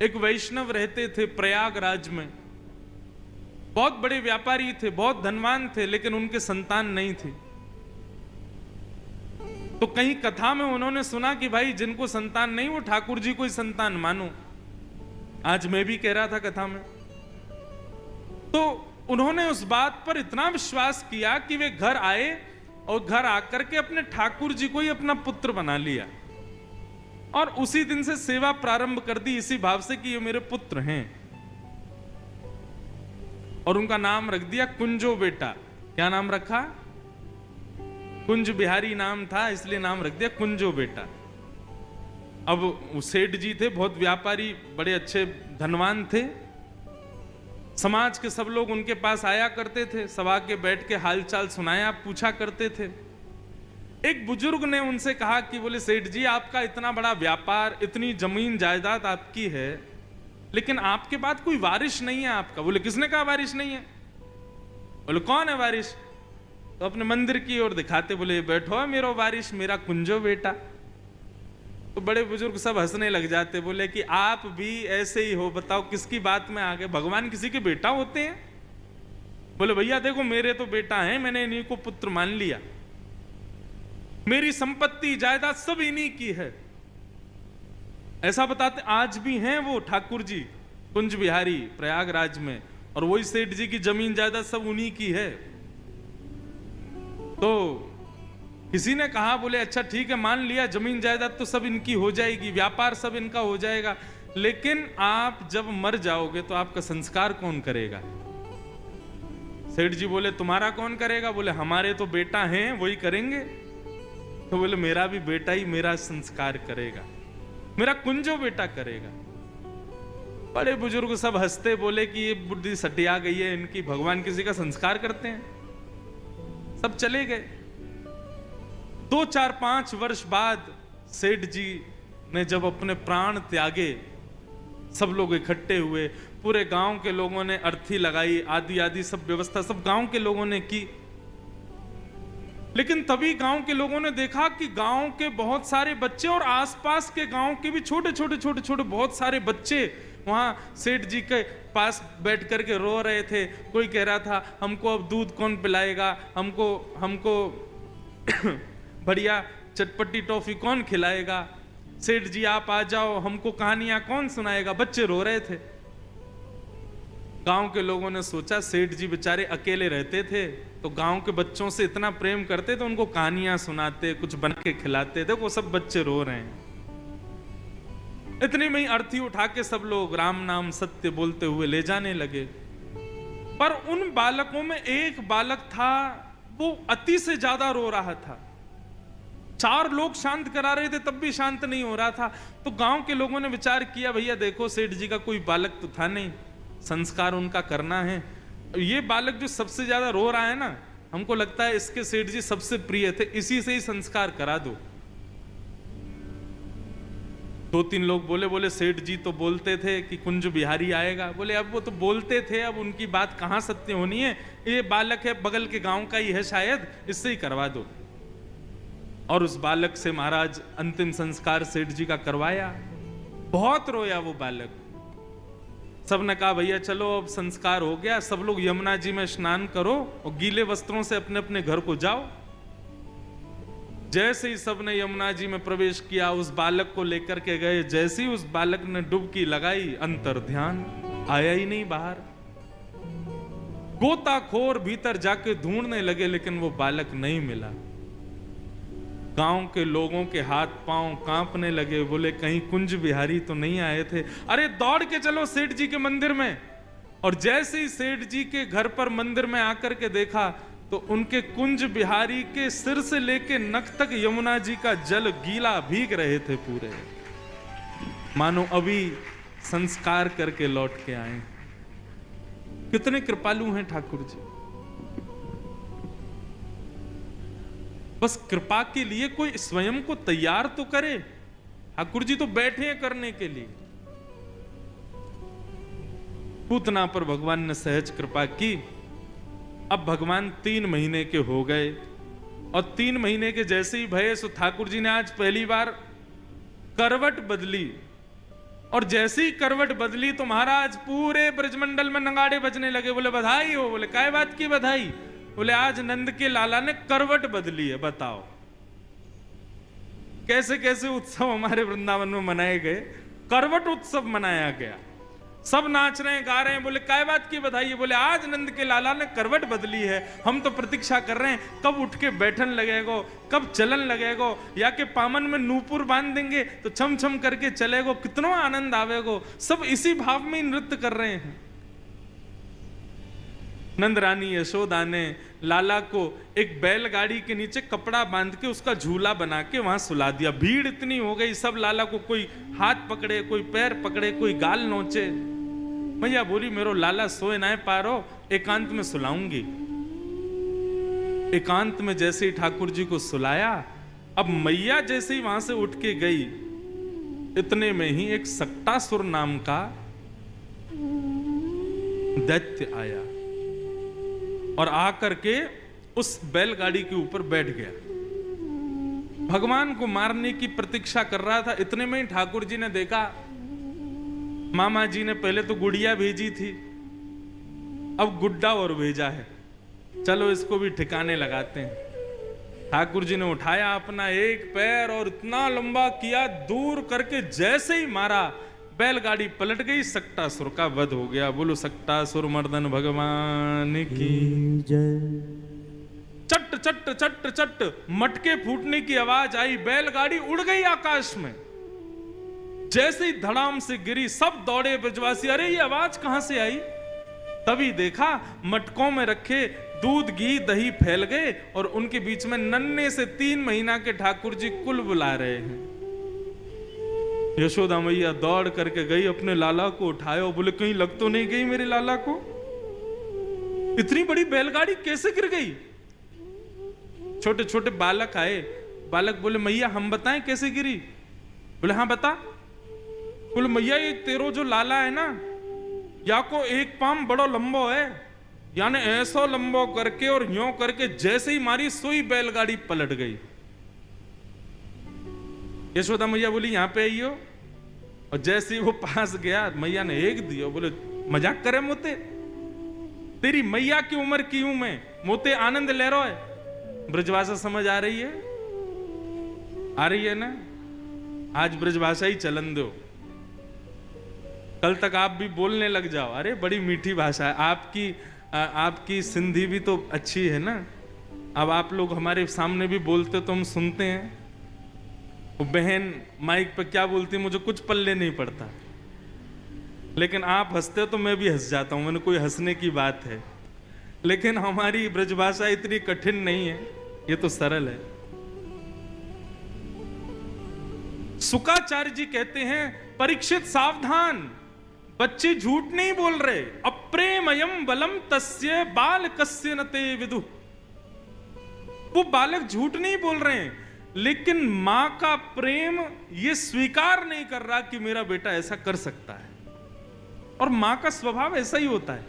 एक वैष्णव रहते थे प्रयागराज में, बहुत बड़े व्यापारी थे, बहुत धनवान थे, लेकिन उनके संतान नहीं थी। तो कहीं कथा में उन्होंने सुना कि भाई जिनको संतान नहीं वो ठाकुर जी को ही संतान मानो। आज मैं भी कह रहा था कथा में। तो उन्होंने उस बात पर इतना विश्वास किया कि वे घर आए और घर आकर के अपने ठाकुर जी को ही अपना पुत्र बना लिया और उसी दिन से सेवा प्रारंभ कर दी, इसी भाव से कि ये मेरे पुत्र हैं। और उनका नाम रख दिया कुंजो बेटा। क्या नाम रखा? कुंज बिहारी नाम था, इसलिए नाम रख दिया कुंजो बेटा। अब सेठ जी थे, बहुत व्यापारी, बड़े अच्छे धनवान थे। समाज के सब लोग उनके पास आया करते थे, सब आके बैठ के हालचाल सुनाया पूछा करते थे। एक बुजुर्ग ने उनसे कहा कि बोले सेठ जी आपका इतना बड़ा व्यापार, इतनी जमीन जायदाद आपकी है, लेकिन आपके बाद कोई वारिस नहीं है आपका। बोले किसने कहा वारिस नहीं है? बोले कौन है वारिस? तो अपने मंदिर की ओर दिखाते बोले बैठो है मेरा वारिस, मेरा कुंजो बेटा। तो बड़े बुजुर्ग सब हंसने लग जाते, बोले कि आप भी ऐसे ही हो, बताओ किसकी बात में आ गए? भगवान किसी के बेटा होते हैं? बोले भैया देखो मेरे तो बेटा हैं, मैंने इन्हीं को पुत्र मान लिया, मेरी संपत्ति जायदाद सब इन्हीं की है। ऐसा बताते। आज भी हैं वो ठाकुर जी कुंज बिहारी प्रयागराज में, और वही सेठ जी की जमीन जायदाद सब उन्हीं की है। तो किसी ने कहा, बोले अच्छा ठीक है मान लिया, जमीन जायदाद तो सब इनकी हो जाएगी, व्यापार सब इनका हो जाएगा, लेकिन आप जब मर जाओगे तो आपका संस्कार कौन करेगा? सेठ जी बोले तुम्हारा कौन करेगा? बोले हमारे तो बेटा हैं वही करेंगे। तो बोले मेरा भी बेटा ही मेरा संस्कार करेगा, मेरा कुंजो बेटा करेगा। बड़े बुजुर्ग सब हंसते, बोले कि ये बुद्धि सटिया गई है इनकी, भगवान किसी का संस्कार करते हैं। सब चले गए। 2, 4, 5 वर्ष बाद सेठ जी ने जब अपने प्राण त्यागे, सब लोग इकट्ठे हुए, पूरे गांव के लोगों ने अर्थी लगाई, आदि आदि सब व्यवस्था सब गांव के लोगों ने की। लेकिन तभी गांव के लोगों ने देखा कि गांव के बहुत सारे बच्चे और आसपास के गांव के भी छोटे छोटे बहुत सारे बच्चे वहां सेठ जी के पास बैठ करके रो रहे थे। कोई कह रहा था हमको अब दूध कौन पिलाएगा, हमको बढ़िया चटपटी टॉफी कौन खिलाएगा, सेठ जी आप आ जाओ, हमको कहानियां कौन सुनाएगा। बच्चे रो रहे थे। गांव के लोगों ने सोचा सेठ जी बेचारे अकेले रहते थे, तो गांव के बच्चों से इतना प्रेम करते तो उनको कहानियां सुनाते, कुछ बना के खिलाते। देखो सब बच्चे रो रहे हैं। इतने में ही अर्थी उठा के सब लोग राम नाम सत्य बोलते हुए ले जाने लगे। पर उन बालकों में एक बालक था, वो अति से ज्यादा रो रहा था। 4 लोग शांत करा रहे थे तब भी शांत नहीं हो रहा था। तो गांव के लोगों ने विचार किया भैया देखो सेठ जी का कोई बालक तो था नहीं, संस्कार उनका करना है, ये बालक जो सबसे ज्यादा रो रहा है ना, हमको लगता है इसके सेठ जी सबसे प्रिय थे, इसी से ही संस्कार करा दो। 2-3 लोग बोले सेठ जी तो बोलते थे कि कुंज बिहारी आएगा। बोले अब वो तो बोलते थे, अब उनकी बात कहां सत्य होनी है, ये बालक है बगल के गांव का ही है शायद, इससे ही करवा दो। और उस बालक से महाराज अंतिम संस्कार सेठ जी का करवाया। बहुत रोया वो बालक। सबने कहा भैया चलो अब संस्कार हो गया, सब लोग यमुना जी में स्नान करो और गीले वस्त्रों से अपने अपने घर को जाओ। जैसे ही सबने यमुना जी में प्रवेश किया, उस बालक को लेकर के गए। जैसे ही उस बालक ने डुबकी लगाई, अंतर ध्यान, आया ही नहीं बाहर। गोताखोर भीतर जाके ढूंढने लगे, लेकिन वो बालक नहीं मिला। गांव के लोगों के हाथ पांव कांपने लगे। बोले कहीं कुंज बिहारी तो नहीं आए थे? अरे दौड़ के चलो सेठ जी के मंदिर में। और जैसे ही सेठ जी के घर पर मंदिर में आकर के देखा, तो उनके कुंज बिहारी के सिर से लेके नख तक यमुना जी का जल गीला भीग रहे थे पूरे, मानो अभी संस्कार करके लौट के आए। कितने कृपालु हैं ठाकुर जी। बस कृपा के लिए कोई स्वयं को तैयार तो करे। ठाकुर जी तो बैठे हैं करने के लिए। पूतना पर भगवान ने सहज कृपा की। अब भगवान 3 महीने के हो गए, और 3 महीने के जैसे ही भये, सो ठाकुर जी ने आज पहली बार करवट बदली। और जैसे ही करवट बदली तो महाराज पूरे ब्रजमंडल में नगाड़े बजने लगे। बोले बधाई हो। बोले काय बात की बधाई? बोले आज नंद के लाला ने करवट बदली है। बताओ कैसे कैसे उत्सव हमारे वृंदावन में मनाए गए। करवट उत्सव मनाया गया, सब नाच रहे हैं गा रहे हैं। बोले काय बात की बधाई है? बोले आज नंद के लाला ने करवट बदली है, हम तो प्रतीक्षा कर रहे हैं कब उठ के बैठन लगेगो, कब चलन लगेगो, या के पामन में नूपुर बांध देंगे तो छम छम करके चलेगो, कितना आनंद आवेगो। सब इसी भाव में नृत्य कर रहे हैं। नंद रानी यशोदा ने लाला को एक बैलगाड़ी के नीचे कपड़ा बांध के उसका झूला बना के वहां सुला दिया। भीड़ इतनी हो गई, सब लाला को कोई हाथ पकड़े, कोई पैर पकड़े, कोई गाल नोचे। मैया बोली मेरो लाला सोए ना पारो, एकांत में सुलाऊंगी। एकांत में जैसे ही ठाकुर जी को सुलाया, अब मैया जैसे ही वहां से उठ के गई, इतने में ही एक सक्टासुर नाम का दैत्य आया और आकर के उस बैलगाड़ी के ऊपर बैठ गया। भगवान को मारने की प्रतीक्षा कर रहा था। इतने में ही ठाकुर जी ने देखा, मामा जी ने पहले तो गुड़िया भेजी थी, अब गुड्डा और भेजा है, चलो इसको भी ठिकाने लगाते हैं। ठाकुर जी ने उठाया अपना एक पैर और इतना लंबा किया, दूर करके जैसे ही मारा बैलगाड़ी पलट गई, सक्टासुर का वध हो गया। बोलो सक्टासुर मर्दन भगवान की जय। चट चट चट चट मटके फूटने की आवाज आई, बैलगाड़ी उड़ गई आकाश में। जैसे ही धड़ाम से गिरी, सब दौड़े ब्रजवासी, अरे ये आवाज कहां से आई? तभी देखा मटकों में रखे दूध घी दही फैल गए और उनके बीच में नन्हे से 3 महीना के ठाकुर जी कुल बुला रहे हैं। यशोदा मैया दौड़ करके गई, अपने लाला को उठाया, बोले कहीं लग तो नहीं गई मेरे लाला को? इतनी बड़ी बैलगाड़ी कैसे गिर गई? छोटे छोटे बालक आए, बालक बोले मैया हम बताएं कैसे गिरी? बोले हाँ बता। बोले मैया ये तेरो जो लाला है ना, या को एक पाम बड़ो लंबो है, यानी ऐसा लंबो करके और यूं करके जैसे ही मारी सोई बैलगाड़ी पलट गई। यशोदा मैया बोली यहां पे आइयो, और जैसे ही वो पास गया मैया ने एक दिया। बोले मजाक करे मोते, तेरी मैया की उम्र की हूं मैं, मोते आनंद ले रहा है। ब्रजभाषा समझ आ रही है? आ रही है ना? आज ब्रजभाषा ही चलन दो, कल तक आप भी बोलने लग जाओ। अरे बड़ी मीठी भाषा है आपकी सिंधी भी तो अच्छी है ना। अब आप लोग हमारे सामने भी बोलते तो हम सुनते हैं। वो बहन माइक पे क्या बोलती मुझे कुछ पल्ले नहीं पड़ता, लेकिन आप हंसते तो मैं भी हंस जाता हूं। मैंने कोई हंसने की बात है, लेकिन हमारी ब्रजभाषा इतनी कठिन नहीं है, ये तो सरल है। शुकाचार्य जी कहते हैं परीक्षित सावधान, बच्चे झूठ नहीं बोल रहे। अप्रेमयम बलम तस्य बालकस्य न ते विदु। वो बालक झूठ नहीं बोल रहे हैं, लेकिन मां का प्रेम ये स्वीकार नहीं कर रहा कि मेरा बेटा ऐसा कर सकता है। और मां का स्वभाव ऐसा ही होता है।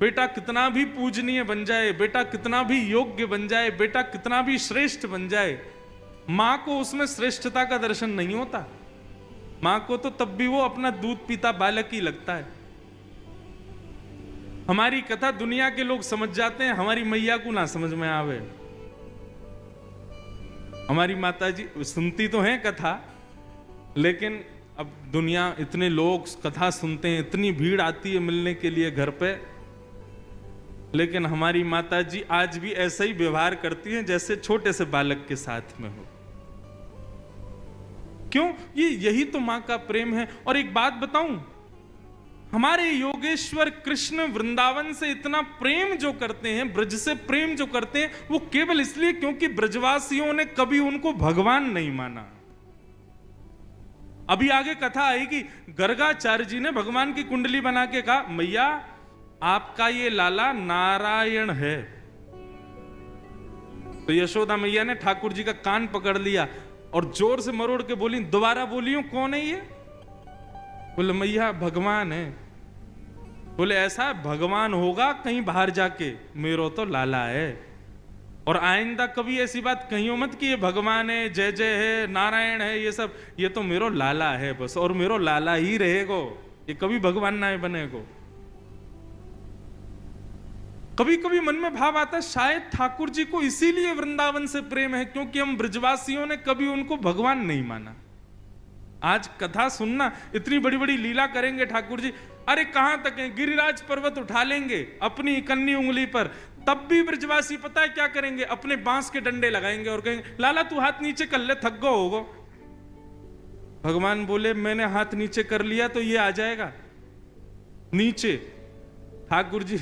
बेटा कितना भी पूजनीय बन जाए, बेटा कितना भी योग्य बन जाए, बेटा कितना भी श्रेष्ठ बन जाए, मां को उसमें श्रेष्ठता का दर्शन नहीं होता। मां को तो तब भी वो अपना दूध पीता बालक ही लगता है। हमारी कथा दुनिया के लोग समझ जाते हैं, हमारी मैया को ना समझ में आवे। हमारी माता जी सुनती तो हैं कथा, लेकिन अब दुनिया इतने लोग कथा सुनते हैं, इतनी भीड़ आती है मिलने के लिए घर पे, लेकिन हमारी माता जी आज भी ऐसा ही व्यवहार करती हैं जैसे छोटे से बालक के साथ में हो। क्यों? यही तो मां का प्रेम है। और एक बात बताऊं, हमारे योगेश्वर कृष्ण वृंदावन से इतना प्रेम जो करते हैं, ब्रज से प्रेम जो करते हैं, वो केवल इसलिए क्योंकि ब्रजवासियों ने कभी उनको भगवान नहीं माना। अभी आगे कथा आएगी, गर्गाचार्य जी ने भगवान की कुंडली बना के कहा मैया आपका ये लाला नारायण है। तो यशोदा मैया ने ठाकुर जी का कान पकड़ लिया और जोर से मरोड़ के बोली, दोबारा बोलियो कौन है ये? बोले मैया भगवान है। बोले ऐसा भगवान होगा कहीं बाहर जाके, मेरो तो लाला है। और आइंदा कभी ऐसी बात कहियो मत कि ये भगवान है, जय जय है, नारायण है, ये सब, ये तो मेरो लाला है बस, और मेरो लाला ही रहेगो, ये कभी भगवान ना बनेगो। कभी कभी मन में भाव आता है शायद ठाकुर जी को इसीलिए वृंदावन से प्रेम है, क्योंकि हम ब्रजवासियों ने कभी उनको भगवान नहीं माना। आज कथा सुनना, इतनी बड़ी बड़ी लीला करेंगे ठाकुर जी, अरे कहां तक है, गिरिराज पर्वत उठा लेंगे अपनी इकन्नी उंगली पर, तब भी ब्रजवासी पता है क्या करेंगे, अपने बांस के डंडे लगाएंगे और कहेंगे लाला तू हाथ नीचे कर ले, थक गो होगो। भगवान बोले मैंने हाथ नीचे कर लिया तो ये आ जाएगा नीचे। ठाकुर जी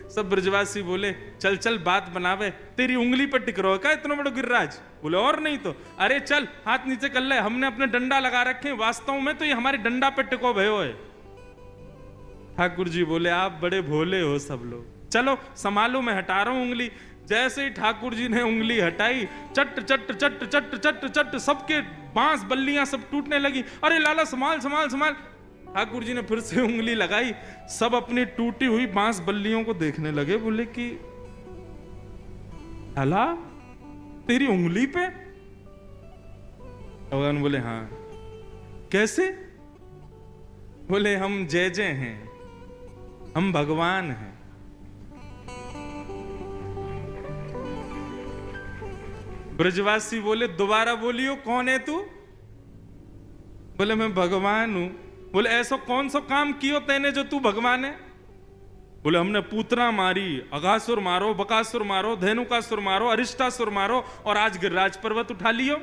सब ब्रजवासी बोले चल चल बात बनावे, तेरी उंगली पर टिक रहो क्या इतना बड़ा गिरिराज? बोले और नहीं तो, अरे चल हाथ नीचे कर ले, हमने अपने डंडा लगा रखे, वास्तव में तो ये हमारे डंडा पे टिको भयो है। ठाकुर जी बोले आप बड़े भोले हो सब लोग, चलो संभालो मैं हटा रहा हूं उंगली। जैसे ही ठाकुर जी ने उंगली हटाई, चट चट चट चट चट चट सबके बांस बल्लियां सब टूटने लगी। अरे लाला संभाल संभाल संभाल। ठाकुर जी ने फिर से उंगली लगाई, सब अपनी टूटी हुई बांस बल्लियों को देखने लगे, बोले कि लाला तेरी उंगली पे? भगवान बोले हाँ। कैसे? बोले हम जय जय हैं, हम भगवान हैं। ब्रजवासी बोले दोबारा बोलियो कौन है तू? बोले मैं भगवान हूं। बोले ऐसा कौन सा काम कियो तेने जो तू भगवान है? बोले हमने पूतना मारी, अघासुर मारो, बकासुर मारो, धेनुकासुर मारो, अरिष्टासुर मारो, और आज गिरिराज पर्वत उठा लियो।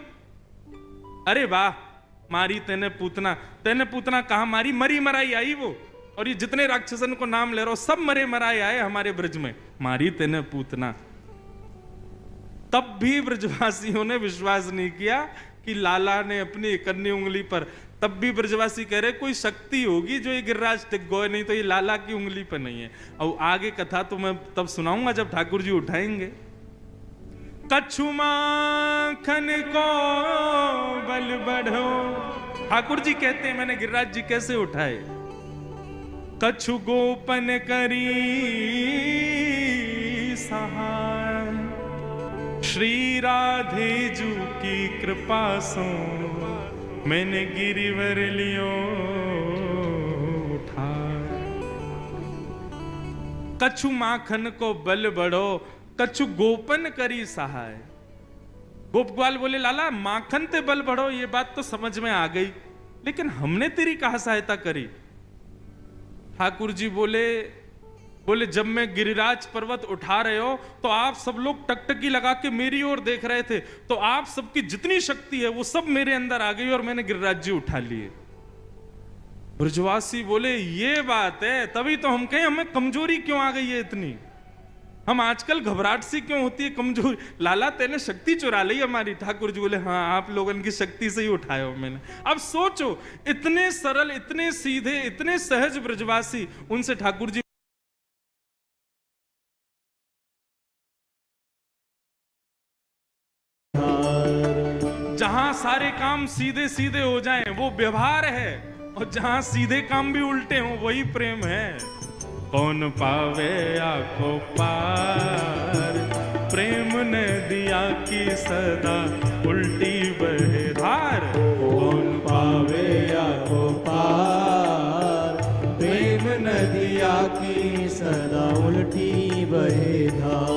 अरे वाह, मारी तेने पूतना कहां मारी? मरी मराई आई वो, और ये जितने राक्षसन को नाम ले रहे हो सब मरे मराए आए हमारे ब्रज में, मारी तेने पूतना। तब भी ब्रजवासियों ने विश्वास नहीं किया कि लाला ने अपनी कन्नी उंगली पर, तब भी ब्रजवासी कह रहे कोई शक्ति होगी जो ये गिरिराज टिक गए, नहीं तो ये लाला की उंगली पर नहीं है। और आगे कथा तो मैं तब सुनाऊंगा जब ठाकुर जी उठाएंगे। कछु माखन को बल बढ़ो, ठाकुर जी कहते हैं मैंने गिरिराज जी कैसे उठाए। कछु गोपन करी सहाय, श्री राधे जू की कृपा सो मैंने गिरिवर लियो उठा। कछु माखन को बल बढ़ो, कछु गोपन करी सहाय। गोपगवाल बोले लाला माखन ते बल बढ़ो, ये बात तो समझ में आ गई, लेकिन हमने तेरी कहा सहायता करी? ठाकुर जी बोले जब मैं गिरिराज पर्वत उठा रहे हो तो आप सब लोग टकटकी लगा के मेरी ओर देख रहे थे, तो आप सबकी जितनी शक्ति है वो सब मेरे अंदर आ गई और मैंने गिरिराज जी उठा लिए। ब्रजवासी बोले ये बात है, तभी तो हम कहें हमें कमजोरी क्यों आ गई है इतनी, हम आजकल घबराहट सी क्यों होती है, कमजोरी। लाला तेने शक्ति चुरा ली हमारी। ठाकुर जी बोले हाँ आप लोगों की शक्ति से ही उठाया हो मैंने। अब सोचो इतने सरल, इतने सीधे, इतने सहज ब्रजवासी, उनसे ठाकुर जी जहां सारे काम सीधे सीधे हो जाएं वो व्यवहार है, और जहां सीधे काम भी उल्टे हो वही प्रेम है। कौन पावे आको पार, प्रेम ने दिया की सदा उल्टी बहे धार। कौन पावे आको पार, प्रेम ने दिया की सदा उल्टी बहे धार।